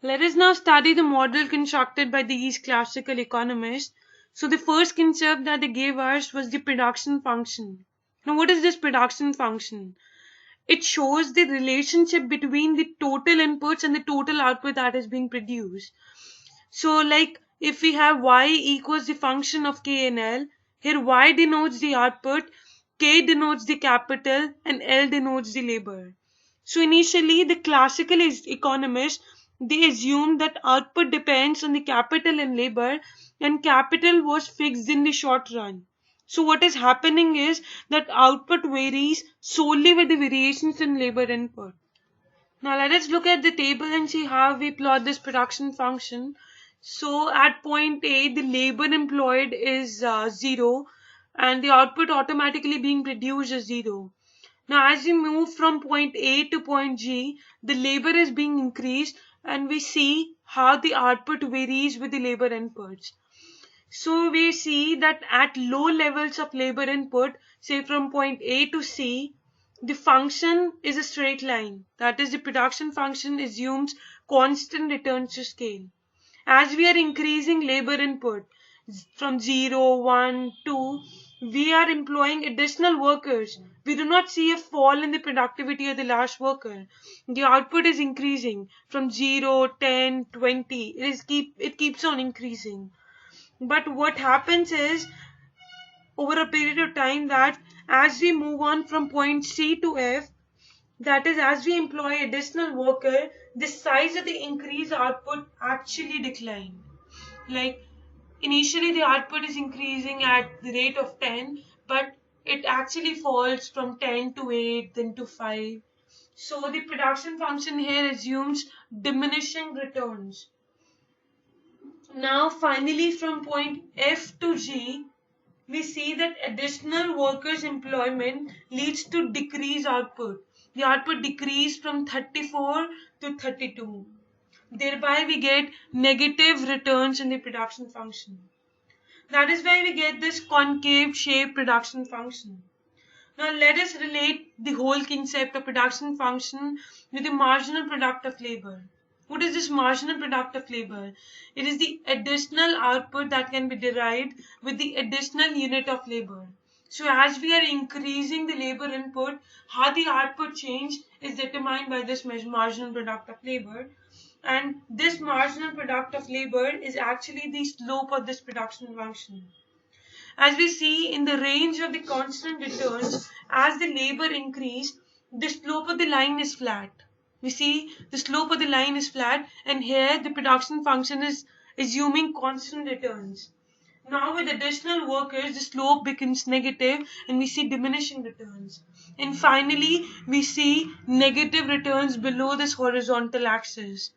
Let us now study the model constructed by these classical economists. So the first concept that they gave us was the production function. Now what is this production function? It shows the relationship between the total inputs and the total output that is being produced. So like if we have y equals the function of k and l, here y denotes the output, k denotes the capital, and l denotes the labor. So initially the classical economists, they assumed that output depends on the capital and labor, and capital was fixed in the short run. So what is happening is that output varies solely with the variations in labor input. Now let us look at the table and see how we plot this production function. So at point A, the labor employed is 0 and the output automatically being produced is 0. Now as we move from point A to point G, the labor is being increased and we see how the output varies with the labor inputs. So we see that at low levels of labor input, say from point A to C, the function is a straight line. That is, the production function assumes constant returns to scale. As we are increasing labor input from 0, 1, 2, we are employing additional workers. We do not see a fall in the productivity of the last worker. The output is increasing from 0, 10, 20. It keeps on increasing. But what happens is over a period of time that as we move on from point C to F, that is as we employ additional worker, the size of the increased output actually decline. Like initially the output is increasing at the rate of 10, but it actually falls from 10 to 8, then to 5. So the production function here assumes diminishing returns. Now finally from point F to G, we see that additional workers' employment leads to decreased output. The output decreased from 34 to 32. Thereby we get negative returns in the production function. That is why we get this concave shaped production function. Now let us relate the whole concept of production function with the marginal product of labor. What is this marginal product of labor? It is the additional output that can be derived with the additional unit of labor. So as we are increasing the labor input, how the output change is determined by this marginal product of labor. And this marginal product of labor is actually the slope of this production function. As we see in the range of the constant returns, as the labor increase, the slope of the line is flat. We see the slope of the line is flat, and here the production function is assuming constant returns. Now with additional workers, the slope becomes negative and we see diminishing returns. And finally, we see negative returns below this horizontal axis.